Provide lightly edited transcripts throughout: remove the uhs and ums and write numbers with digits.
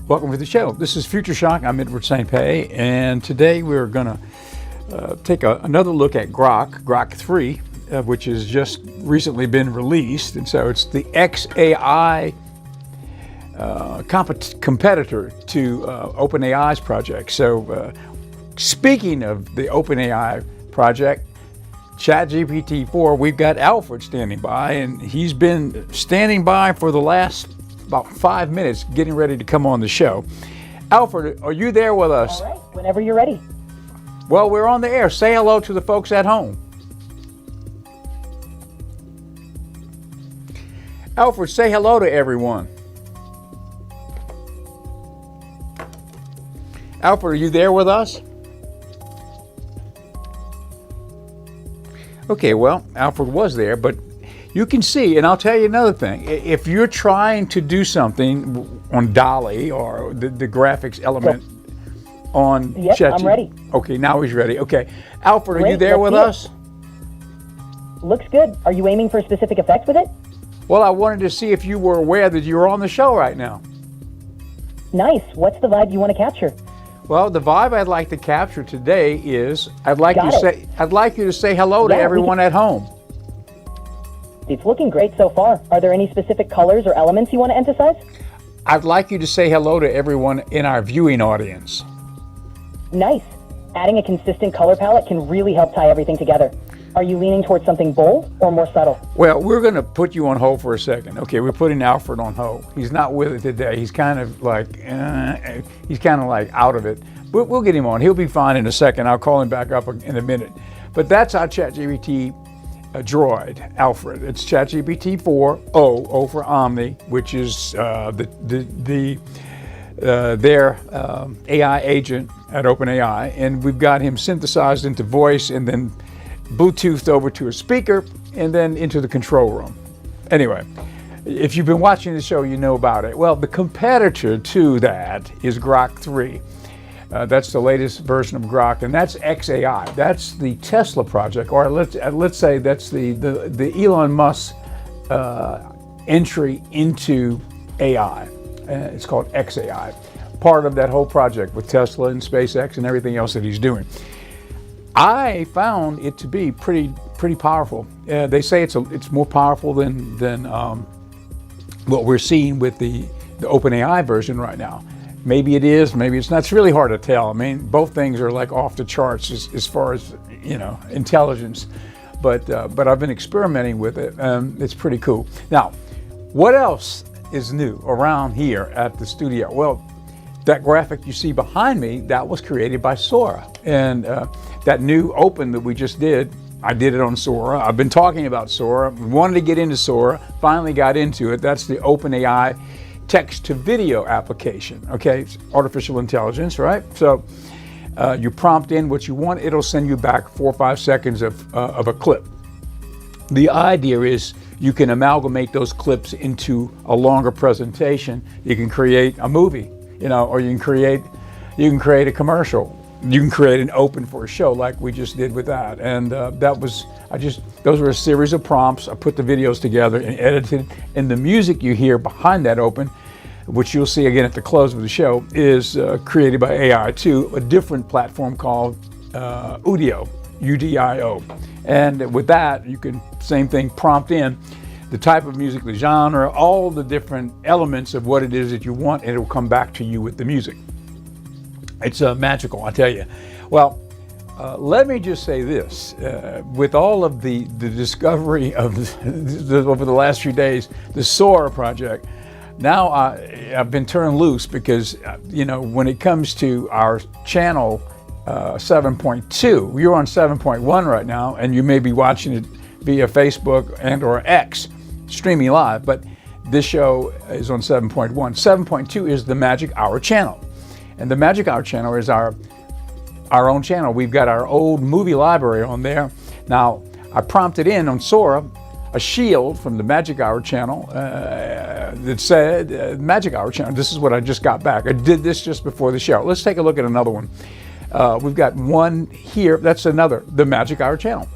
Welcome to the show. This is Future Shock. I'm Edward St. Pé, and today we're going to take another look at Grok 3, which has just recently been released. And so it's the xAI competitor to OpenAI's project. So speaking of the OpenAI project, ChatGPT-4, we've got Alfred standing by, and he's been standing by for the last about 5 minutes getting ready to come on the show. Alfred, are you there with us? All right, whenever you're ready. Well, we're on the air. Say hello to the folks at home. Alfred, say hello to everyone. Alfred, are you there with us? Okay, well, Alfred was there, but you can see, and I'll tell you another thing. If you're trying to do something on DALL-E or the graphics element on Yep, I'm ready. Okay, now he's ready. Okay, Alfred, are Great, you there with us? Looks good. Are you aiming for specific effects with it? Well, I wanted to see if you were aware that you're on the show right now. Nice. What's the vibe you want to capture? Well, the vibe I'd like to capture today is I'd like you to say hello to Yeah, everyone at home. It's looking great so far. Are there any specific colors or elements you want to emphasize? I'd like you to say hello to everyone in our viewing audience. Nice. Adding a consistent color palette can really help tie everything together. Are you leaning towards something bold or more subtle? Well, we're going to put you on hold for a second. Okay, we're putting Alfred on hold. He's not with it today. He's kind of like out of it. But we'll get him on. He'll be fine in a second. I'll call him back up in a minute. But that's our ChatGPT droid, Alfred. It's ChatGPT-4 O for Omni, which is their AI agent at OpenAI, and we've got him synthesized into voice and then Bluetoothed over to a speaker and then into the control room. Anyway, if you've been watching the show, you know about it. Well, the competitor to that is Grok 3. That's the latest version of Grok, and that's xAI. That's the Tesla project, or let's say that's the Elon Musk entry into AI. It's called xAI, part of that whole project with Tesla and SpaceX and everything else that he's doing. I found it to be pretty powerful. They say it's more powerful than what we're seeing with the OpenAI version right now. Maybe it is, maybe it's not. It's really hard to tell. I mean, both things are like off the charts as far as, intelligence. But I've been experimenting with it. It's pretty cool. Now, what else is new around here at the studio? Well, that graphic you see behind me, that was created by Sora. And that new open that we just did, I did it on Sora. I've been talking about Sora, wanted to get into Sora, finally got into it. That's the OpenAI text-to-video application, okay? It's artificial intelligence, right? So you prompt in what you want, it'll send you back 4 or 5 seconds of a clip. The idea is you can amalgamate those clips into a longer presentation. You can create a movie, or you can create a commercial. You can create an open for a show like we just did with that. And those were a series of prompts. I put the videos together and edited. And the music you hear behind that open, which you'll see again at the close of the show, is created by AI too, a different platform called Udio, U-D-I-O. And with that, you can, same thing, prompt in the type of music, the genre, all the different elements of what it is that you want, and it will come back to you with the music. It's magical, I tell you. Well, let me just say this. With all of the discovery of over the last few days, the Sora project, now I've been turned loose because, when it comes to our channel 7.2, you're on 7.1 right now, and you may be watching it via Facebook and or X, streaming live, but this show is on 7.1. 7.2 is the Magic Hour channel. And the Magic Hour channel is our own channel. We've got our old movie library on there. Now, I prompted in on Sora a shield from the Magic Hour channel that said, Magic Hour channel, this is what I just got back. I did this just before the show. Let's take a look at another one. We've got one here, that's the Magic Hour channel.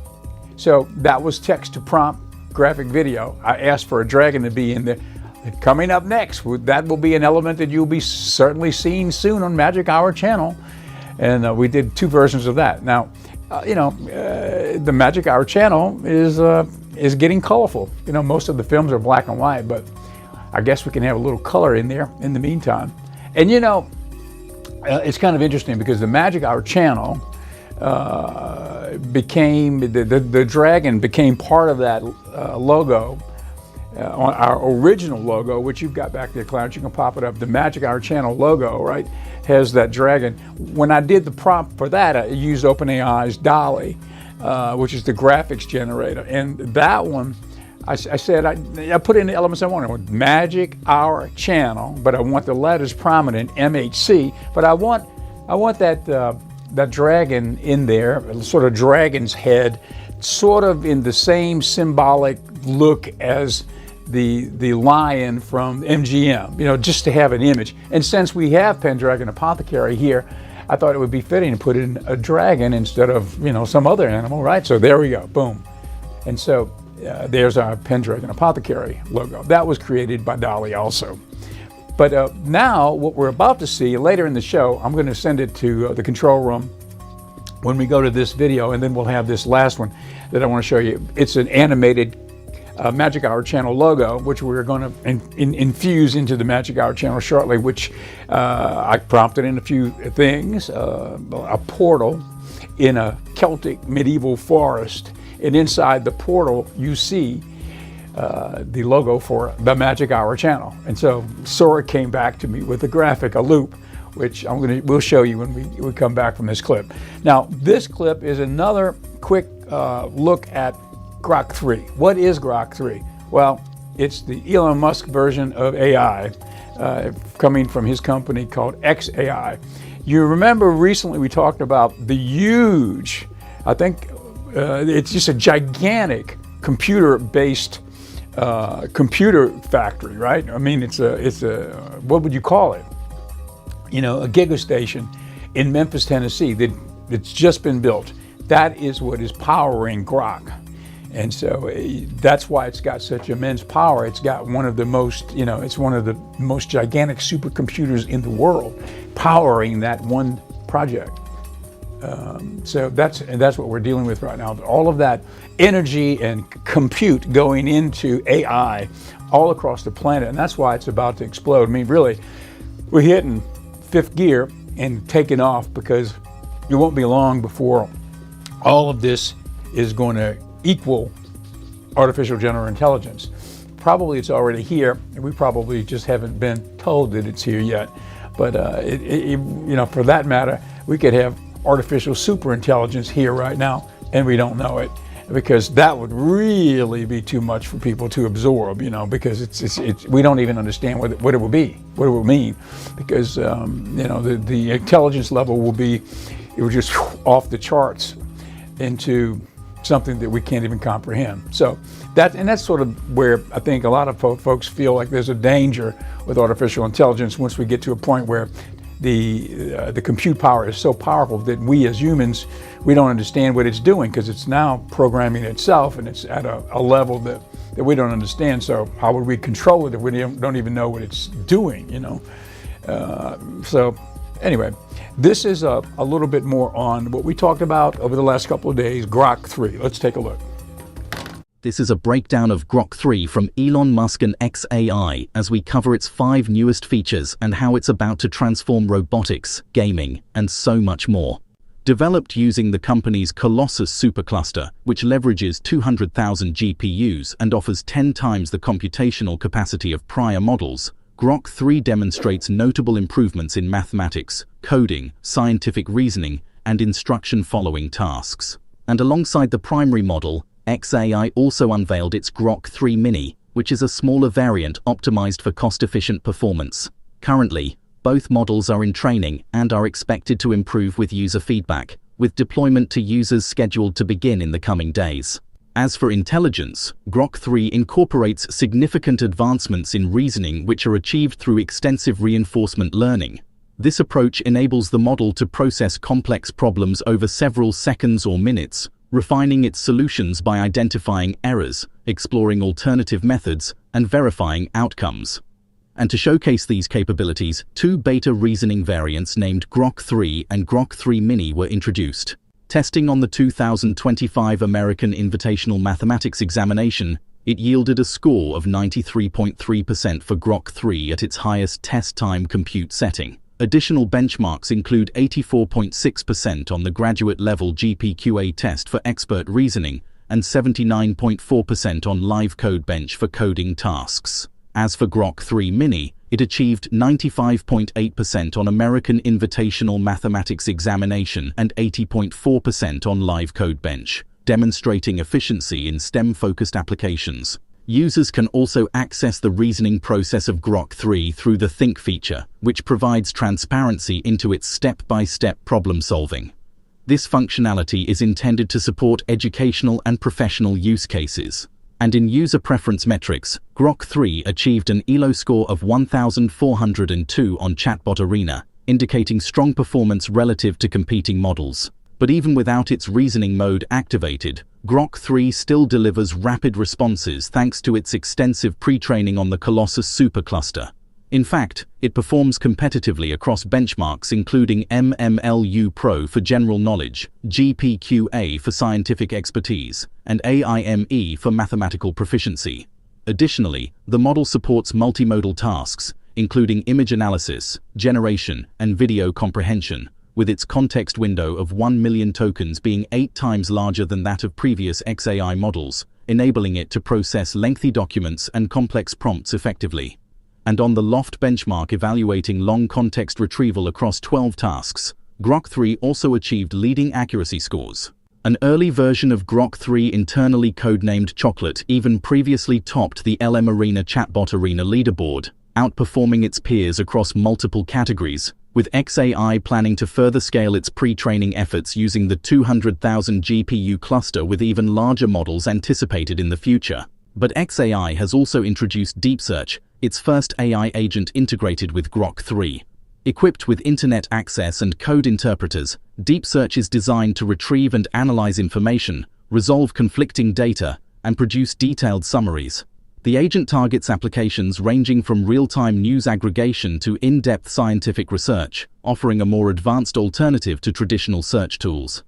So that was text to prompt graphic video. I asked for a dragon to be in there. coming up next, that will be an element that you'll be certainly seeing soon on Magic Hour channel. And we did 2 versions of that. Now, the Magic Hour channel is getting colorful. Most of the films are black and white, but I guess we can have a little color in there in the meantime. And it's kind of interesting because the Magic Hour channel became, the dragon became part of that logo, on our original logo, which you've got back there, Clarence. You can pop it up. The Magic Hour channel logo, right, has that dragon. When I did the prompt for that, I used OpenAI's DALL-E, which is the graphics generator. And that one, I said, I put in the elements I wanted. I want Magic Hour channel, but I want the letters prominent, MHC. But I want that dragon in there, sort of dragon's head, sort of in the same symbolic look as the lion from MGM, just to have an image. And since we have Pendragon Apothecary here, I thought it would be fitting to put in a dragon instead of, some other animal, right? So there we go, boom. And so there's our Pendragon Apothecary logo. That was created by DALL-E also. But now what we're about to see later in the show, I'm going to send it to the control room when we go to this video, and then we'll have this last one that I want to show you. It's an animated Magic Hour channel logo, which we're going to infuse into the Magic Hour channel shortly, which I prompted in a few things. A portal in a Celtic medieval forest, and inside the portal you see the logo for the Magic Hour channel. And so Sora came back to me with a graphic, a loop, which we'll show you when we come back from this clip. Now, this clip is another quick look at Grok 3. What is Grok 3? Well, it's the Elon Musk version of AI, coming from his company called xAI. You remember recently we talked about the huge, I think it's just a gigantic computer-based computer factory, right? I mean, it's a what would you call it? A gigastation in Memphis, Tennessee that's just been built. That is what is powering Grok. And so that's why it's got such immense power. It's got one of the most, it's one of the most gigantic supercomputers in the world powering that one project. So that's what we're dealing with right now. All of that energy and compute going into AI all across the planet. And that's why it's about to explode. I mean, really, we're hitting 5th gear and taking off, because it won't be long before all of this is going to equal artificial general intelligence. Probably it's already here, and we probably just haven't been told that it's here yet. But for that matter, we could have artificial superintelligence here right now, and we don't know it, because that would really be too much for people to absorb. Because it's we don't even understand what it will be, what it will mean, because the intelligence level will be, it will just off the charts into something that we can't even comprehend. So that's sort of where I think a lot of folks feel like there's a danger with artificial intelligence once we get to a point where the compute power is so powerful that we as humans, we don't understand what it's doing, because it's now programming itself, and it's at a level that we don't understand. So how would we control it if we don't even know what it's doing, So anyway, this is a little bit more on what we talked about over the last couple of days, Grok 3. Let's take a look. This is a breakdown of Grok 3 from Elon Musk and xAI, as we cover its 5 newest features and how it's about to transform robotics, gaming, and so much more. Developed using the company's Colossus supercluster, which leverages 200,000 GPUs and offers 10 times the computational capacity of prior models, Grok 3 demonstrates notable improvements in mathematics, coding, scientific reasoning, and instruction-following tasks. And alongside the primary model, xAI also unveiled its Grok 3 Mini, which is a smaller variant optimized for cost-efficient performance. Currently, both models are in training and are expected to improve with user feedback, with deployment to users scheduled to begin in the coming days. As for intelligence, Grok 3 incorporates significant advancements in reasoning which are achieved through extensive reinforcement learning. This approach enables the model to process complex problems over several seconds or minutes, refining its solutions by identifying errors, exploring alternative methods, and verifying outcomes. And to showcase these capabilities, two beta reasoning variants named Grok 3 and Grok 3 Mini were introduced. Testing on the 2025 American Invitational Mathematics Examination, it yielded a score of 93.3% for Grok 3 at its highest test time compute setting. Additional benchmarks include 84.6% on the graduate-level GPQA test for expert reasoning and 79.4% on Live Code Bench for coding tasks. As for Grok 3 Mini, it achieved 95.8% on American Invitational Mathematics Examination and 80.4% on Live Code Bench, demonstrating efficiency in STEM-focused applications. Users can also access the reasoning process of Grok 3 through the Think feature, which provides transparency into its step-by-step problem solving. This functionality is intended to support educational and professional use cases. And in user preference metrics, Grok 3 achieved an ELO score of 1,402 on Chatbot Arena, indicating strong performance relative to competing models. But even without its reasoning mode activated, Grok 3 still delivers rapid responses thanks to its extensive pre-training on the Colossus supercluster. In fact, it performs competitively across benchmarks including MMLU Pro for general knowledge, GPQA for scientific expertise, and AIME for mathematical proficiency. Additionally, the model supports multimodal tasks, including image analysis, generation, and video comprehension, with its context window of 1 million tokens being 8 times larger than that of previous XAI models, enabling it to process lengthy documents and complex prompts effectively. And on the Loft benchmark evaluating long context retrieval across 12 tasks, Grok 3 also achieved leading accuracy scores. An early version of Grok 3 internally codenamed Chocolate even previously topped the LM Arena Chatbot Arena leaderboard, outperforming its peers across multiple categories, with XAI planning to further scale its pre-training efforts using the 200,000 GPU cluster with even larger models anticipated in the future. But XAI has also introduced Deep Search, its first AI agent integrated with Grok 3. Equipped with internet access and code interpreters, Deep Search is designed to retrieve and analyze information, resolve conflicting data, and produce detailed summaries. The agent targets applications ranging from real-time news aggregation to in-depth scientific research, offering a more advanced alternative to traditional search tools.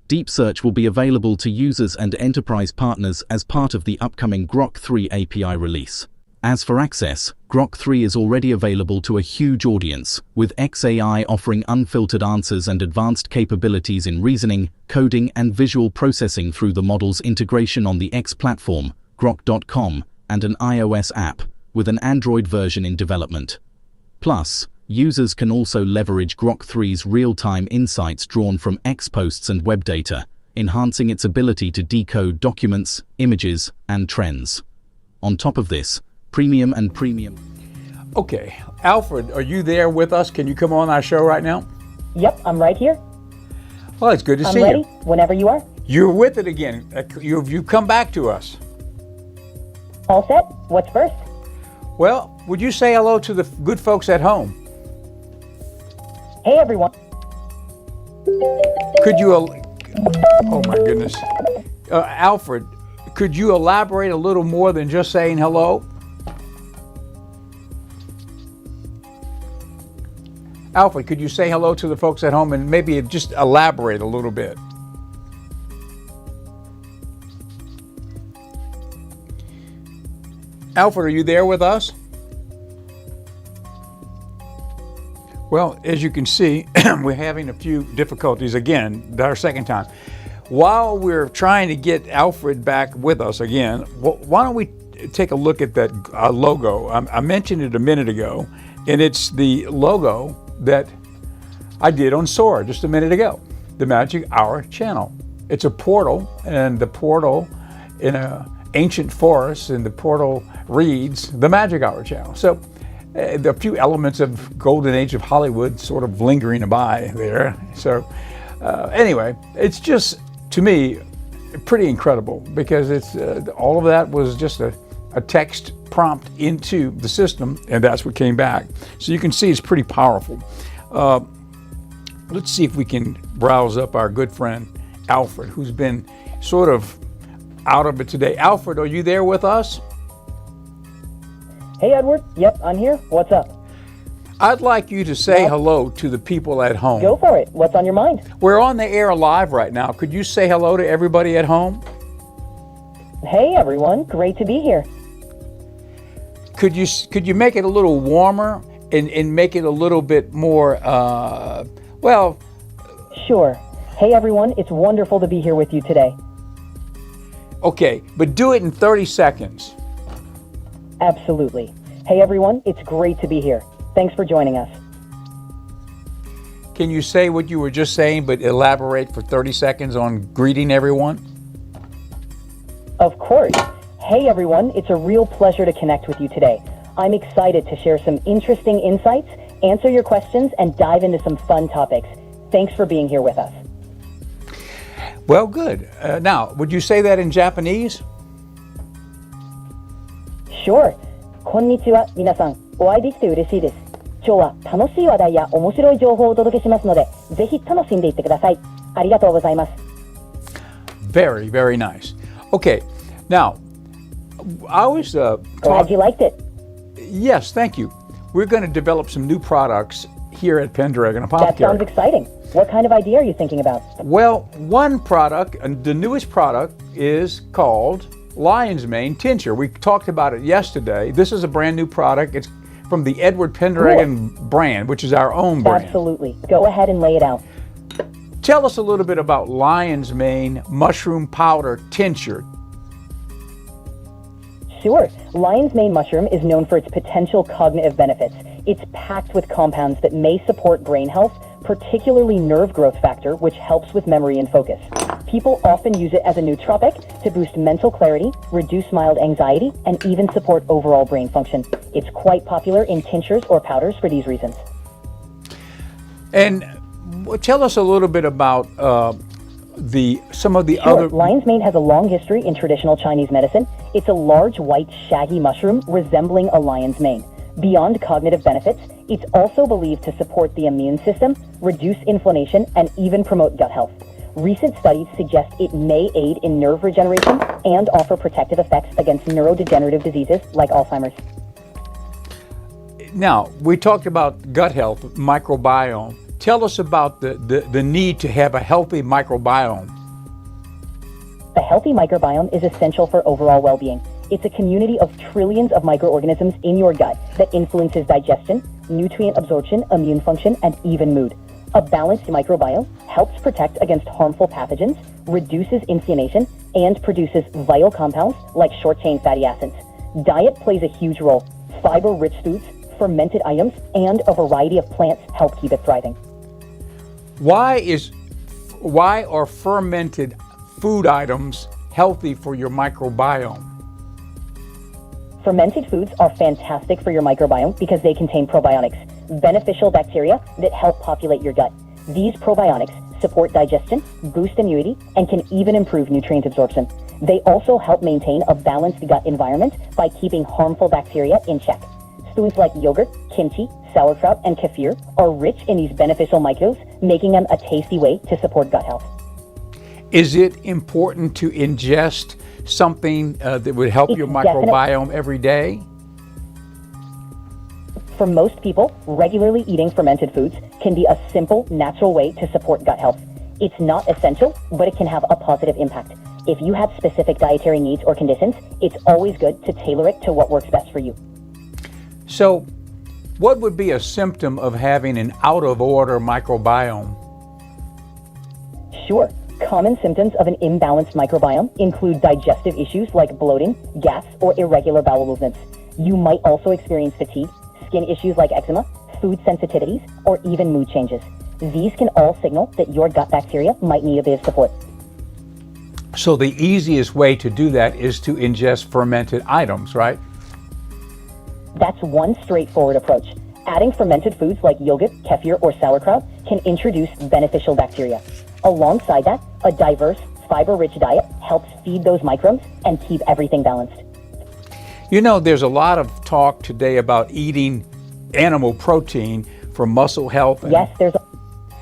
Deep Search will be available to users and enterprise partners as part of the upcoming Grok 3 API release. As for access, Grok 3 is already available to a huge audience, with XAI offering unfiltered answers and advanced capabilities in reasoning, coding, and visual processing through the model's integration on the X platform, Grok.com, and an iOS app, with an Android version in development. Plus, users can also leverage Grok 3's real-time insights drawn from X posts and web data, enhancing its ability to decode documents, images, and trends. On top of this, Premium. Okay, Alfred, are you there with us? Can you come on our show right now? Yep, I'm right here. Well, it's good to I'm see ready you. whenever you are. You're with it again. You've come back to us. All set? What's first? Well, would you say hello to the good folks at home? Hey, everyone. Could you, oh my goodness. Alfred, could you elaborate a little more than just saying hello? Alfred, could you say hello to the folks at home and maybe just elaborate a little bit? Alfred, are you there with us? Well, as you can see, we're having a few difficulties again, our second time. While we're trying to get Alfred back with us again, why don't we take a look at that logo? I mentioned it a minute ago, and it's the logo that I did on Sora just a minute ago, the Magic Hour channel. It's a portal, and the portal in an ancient forest, and the portal reads the Magic Hour channel. So there are a few elements of golden age of Hollywood sort of lingering by there. So anyway, it's just, to me, pretty incredible because it's all of that was just a text prompt into the system, and that's what came back. So you can see it's pretty powerful. Let's see if we can browse up our good friend Alfred, who's been sort of out of it today. Alfred, are you there with us? Hey, Edward. Yep, I'm here. What's up? I'd like you to say hello to the people at home. Go for it. What's on your mind? We're on the air live right now. Could you say hello to everybody at home? Hey, everyone. Great to be here. Could you make it a little warmer and make it a little bit more, well... Sure. Hey, everyone. It's wonderful to be here with you today. Okay, but do it in 30 seconds. Absolutely. Hey, everyone. It's great to be here. Thanks for joining us. Can you say what you were just saying, but elaborate for 30 seconds on greeting everyone? Of course. Hey, everyone. It's a real pleasure to connect with you today. I'm excited to share some interesting insights, answer your questions, and dive into some fun topics. Thanks for being here with us. Well, good. Now, would you say that in Japanese? Sure. こんにちは、皆さん。お会いできて嬉しいです。今日は楽しい話題や面白い情報をお届けしますので、ぜひ楽しんでいってください。ありがとうございます。Very, very nice. Okay, now, I was Glad you liked it. Yes, thank you. We're going to develop some new products here at Pendragon That Apothecary. sounds exciting. What kind of idea are you thinking about? Well, one product, and the newest product, is called Lion's Mane Tincture. We talked about it yesterday. This is a brand new product. It's from the Edward Pendragon brand, which is our own brand. Absolutely. Go ahead and lay it out. Tell us a little bit about Lion's Mane Mushroom Powder Tincture. Sure. Lion's mane mushroom is known for its potential cognitive benefits. It's packed with compounds that may support brain health, particularly nerve growth factor, which helps with memory and focus. People often use it as a nootropic to boost mental clarity, reduce mild anxiety, and even support overall brain function. It's quite popular in tinctures or powders for these reasons. And tell us a little bit about some of the Sure. other... Lion's mane has a long history in traditional Chinese medicine. It's a large, white, shaggy mushroom resembling a lion's mane. Beyond cognitive benefits, it's also believed to support the immune system, reduce inflammation, and even promote gut health. Recent studies suggest it may aid in nerve regeneration and offer protective effects against neurodegenerative diseases like Alzheimer's. Now, we talked about gut health, microbiome. Tell us about the need to have a healthy microbiome. A healthy microbiome is essential for overall well-being. It's a community of trillions of microorganisms in your gut that influences digestion, nutrient absorption, immune function, and even mood. A balanced microbiome helps protect against harmful pathogens, reduces inflammation, and produces vital compounds like short-chain fatty acids. Diet plays a huge role. Fiber-rich foods, fermented items, and a variety of plants help keep it thriving. Why are fermented food items healthy for your microbiome? Fermented foods are fantastic for your microbiome because they contain probiotics, beneficial bacteria that help populate your gut. These probiotics support digestion, boost immunity, and can even improve nutrient absorption. They also help maintain a balanced gut environment by keeping harmful bacteria in check. Foods like yogurt, kimchi, sauerkraut, and kefir are rich in these beneficial microbes, making them a tasty way to support gut health. Is it important to ingest something that would help your microbiome every day? For most people, regularly eating fermented foods can be a simple, natural way to support gut health. It's not essential, but it can have a positive impact. If you have specific dietary needs or conditions, it's always good to tailor it to what works best for you. So, what would be a symptom of having an out-of-order microbiome? Sure. Common symptoms of an imbalanced microbiome include digestive issues like bloating, gas, or irregular bowel movements. You might also experience fatigue, skin issues like eczema, food sensitivities, or even mood changes. These can all signal that your gut bacteria might need a bit of support. So the easiest way to do that is to ingest fermented items, right? That's one straightforward approach. Adding fermented foods like yogurt, kefir, or sauerkraut can introduce beneficial bacteria. Alongside that, a diverse, fiber-rich diet helps feed those microbes and keep everything balanced. You know, there's a lot of talk today about eating animal protein for muscle health. Yes, there's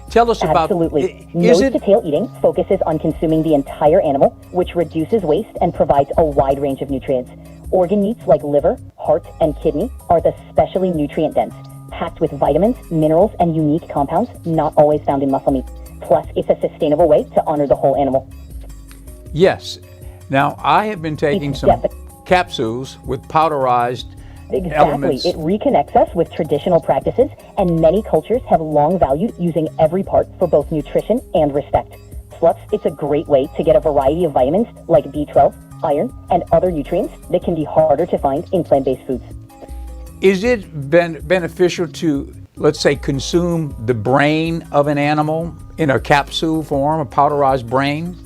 Tell us about. Absolutely. Is it? Nose-to-tail eating focuses on consuming the entire animal, which reduces waste and provides a wide range of nutrients. Organ meats like liver, heart, and kidney are especially nutrient-dense, packed with vitamins, minerals, and unique compounds not always found in muscle meat. Plus, it's a sustainable way to honor the whole animal. Yes. Now, I have been taking some capsules with powderized elements. It reconnects us with traditional practices, and many cultures have long valued using every part for both nutrition and respect. Plus, it's a great way to get a variety of vitamins like B12, iron, and other nutrients that can be harder to find in plant-based foods. Is it beneficial to, let's say, consume the brain of an animal in a capsule form, a powderized brain?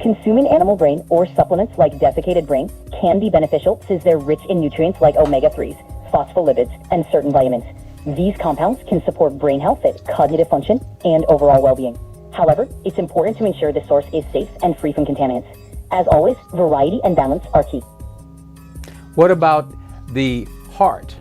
Consuming animal brain or supplements like desiccated brain can be beneficial since they're rich in nutrients like omega-3s, phospholipids, and certain vitamins. These compounds can support brain health, cognitive function, and overall well-being. However, it's important to ensure the source is safe and free from contaminants. As always, variety and balance are key. What about the heart?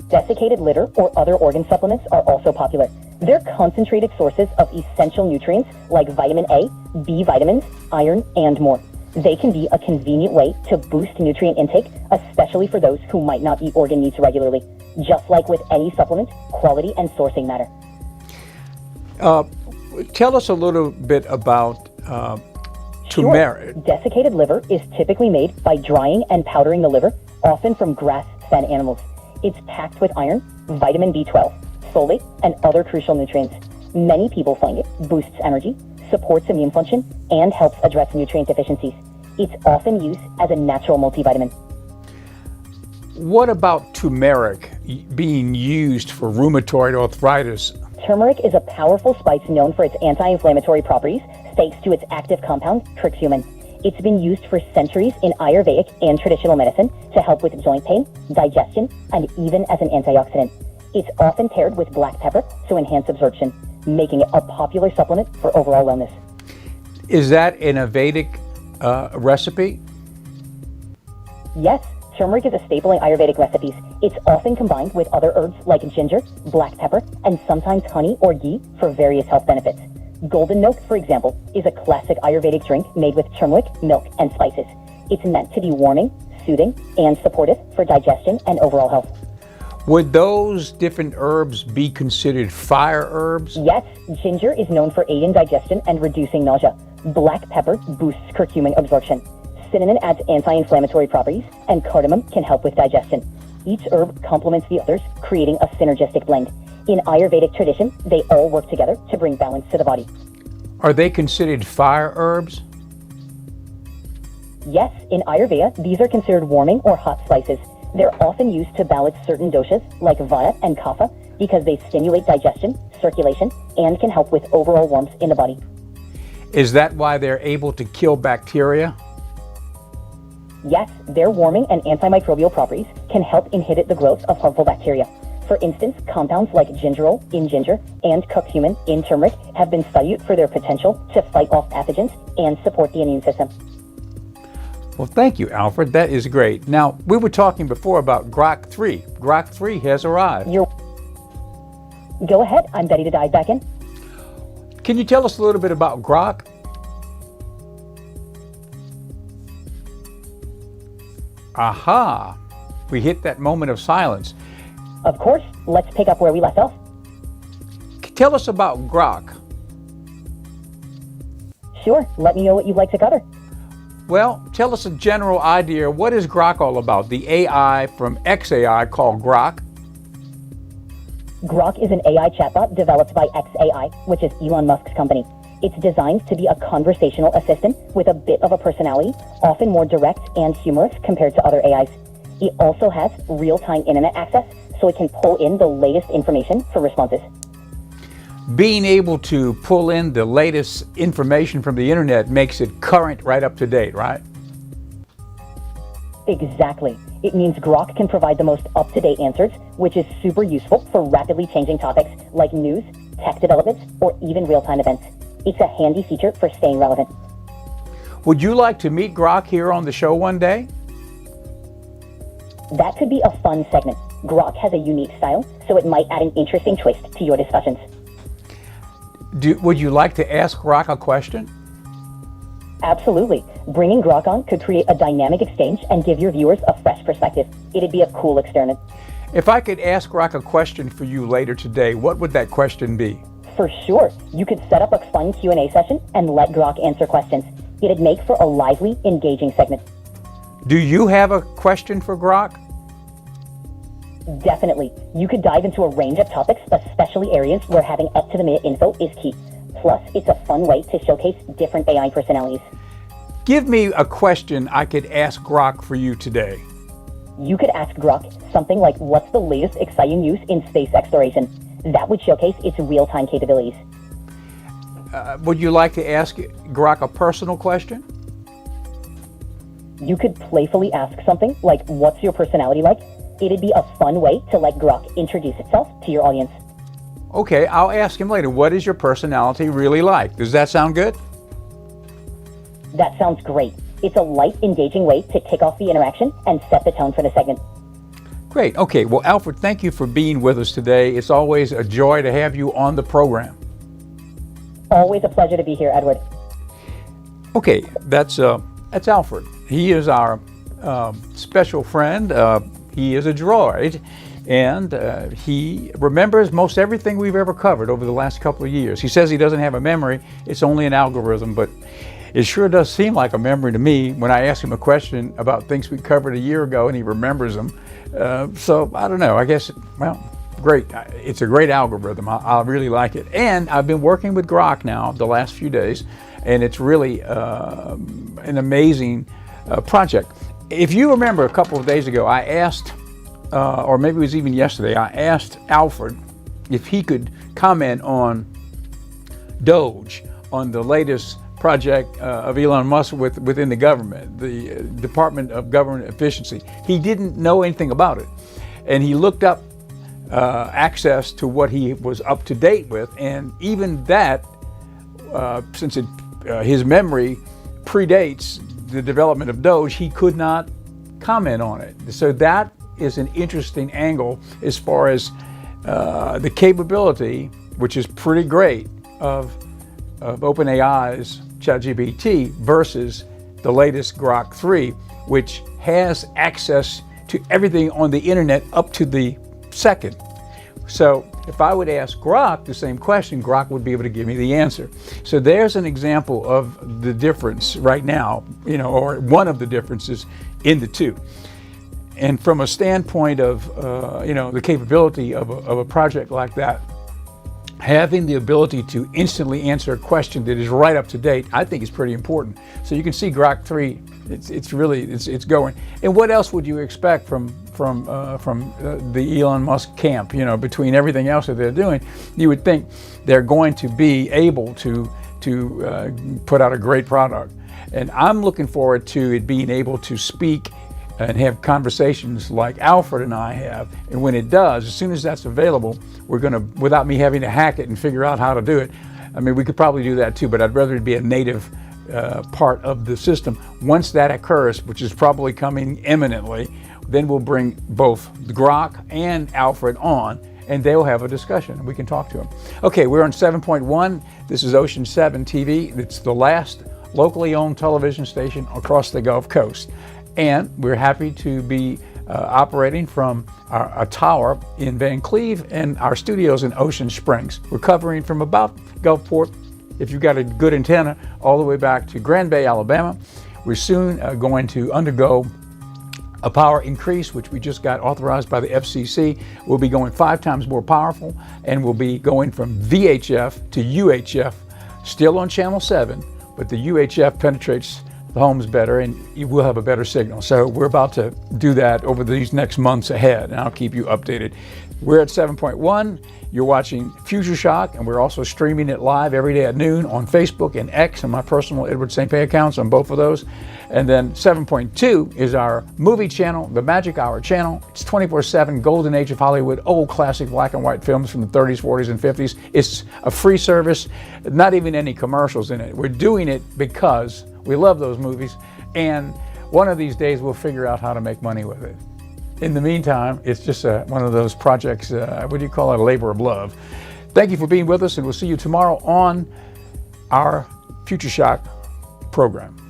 Desiccated liver or other organ supplements are also popular. They're concentrated sources of essential nutrients like vitamin A, B vitamins, iron, and more. They can be a convenient way to boost nutrient intake, especially for those who might not eat organ meats regularly. Just like with any supplement, quality and sourcing matter. Tell us a little bit about turmeric. Sure. Desiccated liver is typically made by drying and powdering the liver, often from grass-fed animals. It's packed with iron, vitamin B12, folate, and other crucial nutrients. Many people find it boosts energy, supports immune function, and helps address nutrient deficiencies. It's often used as a natural multivitamin. What about turmeric being used for rheumatoid arthritis? Turmeric is a powerful spice known for its anti-inflammatory properties, thanks to its active compound, curcumin. It's been used for centuries in Ayurvedic and traditional medicine to help with joint pain, digestion, and even as an antioxidant. It's often paired with black pepper to enhance absorption, making it a popular supplement for overall wellness. Is that in a Vedic recipe? Yes, turmeric is a staple in Ayurvedic recipes. It's often combined with other herbs like ginger, black pepper, and sometimes honey or ghee for various health benefits. Golden milk, for example, is a classic Ayurvedic drink made with turmeric, milk, and spices. It's meant to be warming, soothing, and supportive for digestion and overall health. Would those different herbs be considered fire herbs? Yes, ginger is known for aiding digestion and reducing nausea. Black pepper boosts curcumin absorption. Cinnamon adds anti-inflammatory properties, and cardamom can help with digestion. Each herb complements the others, creating a synergistic blend. In Ayurvedic tradition, they all work together to bring balance to the body. Are they considered fire herbs? Yes, in Ayurveda, these are considered warming or hot spices. They're often used to balance certain doshas, like Vata and Kapha, because they stimulate digestion, circulation, and can help with overall warmth in the body. Is that why they're able to kill bacteria? Yes, their warming and antimicrobial properties can help inhibit the growth of harmful bacteria. For instance, compounds like gingerol in ginger and curcumin in turmeric have been studied for their potential to fight off pathogens and support the immune system. Well, thank you, Alfred. That is great. Now, we were talking before about Grok 3. Grok 3 has arrived. Go ahead. I'm ready to dive back in. Can you tell us a little bit about Grok? Aha! We hit that moment of silence. Of course. Let's pick up where we left off. Tell us about Grok. Sure. Let me know what you'd like to cover. Well, tell us a general idea. What is Grok all about? The AI from xAI called Grok. Grok is an AI chatbot developed by xAI, which is Elon Musk's company. It's designed to be a conversational assistant with a bit of a personality, often more direct and humorous compared to other AIs. It also has real-time internet access, so it can pull in the latest information for responses. Being able to pull in the latest information from the internet makes it current, right up to date, right? Exactly. It means Grok can provide the most up-to-date answers, which is super useful for rapidly changing topics like news, tech developments, or even real-time events. It's a handy feature for staying relevant. Would you like to meet Grok here on the show one day? That could be a fun segment. Grok has a unique style, so it might add an interesting twist to your discussions. Would you like to ask Grok a question? Absolutely. Bringing Grok on could create a dynamic exchange and give your viewers a fresh perspective. It'd be a cool experiment. If I could ask Grok a question for you later today, what would that question be? For sure. You could set up a fun Q&A session and let Grok answer questions. It'd make for a lively, engaging segment. Do you have a question for Grok? Definitely. You could dive into a range of topics, especially areas where having up-to-the-minute info is key. Plus, it's a fun way to showcase different AI personalities. Give me a question I could ask Grok for you today. You could ask Grok something like, what's the latest exciting news in space exploration? That would showcase its real-time capabilities. Would you like to ask Grok a personal question? You could playfully ask something like, what's your personality like? It'd be a fun way to let Grok introduce itself to your audience. Okay, I'll ask him later, what is your personality really like? Does that sound good? That sounds great. It's a light, engaging way to kick off the interaction and set the tone for the segment. Great. Okay, well, Alfred, thank you for being with us today. It's always a joy to have you on the program. Always a pleasure to be here, Edward. Okay, that's Alfred. He is our special friend. He is a droid, and he remembers most everything we've ever covered over the last couple of years. He says he doesn't have a memory, it's only an algorithm, but it sure does seem like a memory to me when I ask him a question about things we covered a year ago and he remembers them. So I don't know, I guess, well, great. It's a great algorithm. I really like it. And I've been working with Grok now the last few days, and it's really an amazing project. If you remember a couple of days ago, I asked, or maybe it was even yesterday, I asked Alfred if he could comment on Doge, on the latest project of Elon Musk within the government, the Department of Government Efficiency. He didn't know anything about it. And he looked up access to what he was up to date with, and even that, since his memory predates the development of Doge, he could not comment on it. So that is an interesting angle as far as the capability, which is pretty great, of OpenAI's ChatGPT versus the latest Grok 3, which has access to everything on the internet up to the second. So if I would ask Grok the same question, Grok would be able to give me the answer. So there's an example of the difference right now, or one of the differences in the two. And from a standpoint of, the capability of a project like that, having the ability to instantly answer a question that is right up to date, I think is pretty important. So you can see Grok 3, it's going. And what else would you expect from the Elon Musk camp? Between everything else that they're doing, you would think they're going to be able to put out a great product. And I'm looking forward to it being able to speak and have conversations like Alfred and I have. And when it does, as soon as that's available, we're going to, without me having to hack it and figure out how to do it, I mean, we could probably do that too, but I'd rather it be a native part of the system. Once that occurs, which is probably coming imminently, then we'll bring both Grok and Alfred on, and they'll have a discussion and we can talk to them. Okay, we're on 7.1. This is Ocean 7 TV. It's the last locally owned television station across the Gulf Coast. And we're happy to be operating from a tower in Van Cleve and our studios in Ocean Springs. We're covering from about Gulfport, if you've got a good antenna, all the way back to Grand Bay, Alabama. We're soon going to undergo a power increase, which we just got authorized by the FCC. We'll be going 5 times more powerful, and we'll be going from VHF to UHF, still on channel 7, but the UHF penetrates the homes better and you will have a better signal. So we're about to do that over these next months ahead, and I'll keep you updated. We're at 7.1. You're watching Future Shock, and we're also streaming it live every day at noon on Facebook and X, and my personal Edward St. Pé accounts on both of those. And then 7.2 is our movie channel, the Magic Hour channel. It's 24/7 golden age of Hollywood, old classic black and white films from the 30s, 40s, and 50s. It's a free service, not even any commercials in it. We're doing it because we love those movies, and one of these days we'll figure out how to make money with it. In the meantime, it's just one of those projects, what do you call it, a labor of love. Thank you for being with us, and we'll see you tomorrow on our Future Shock program.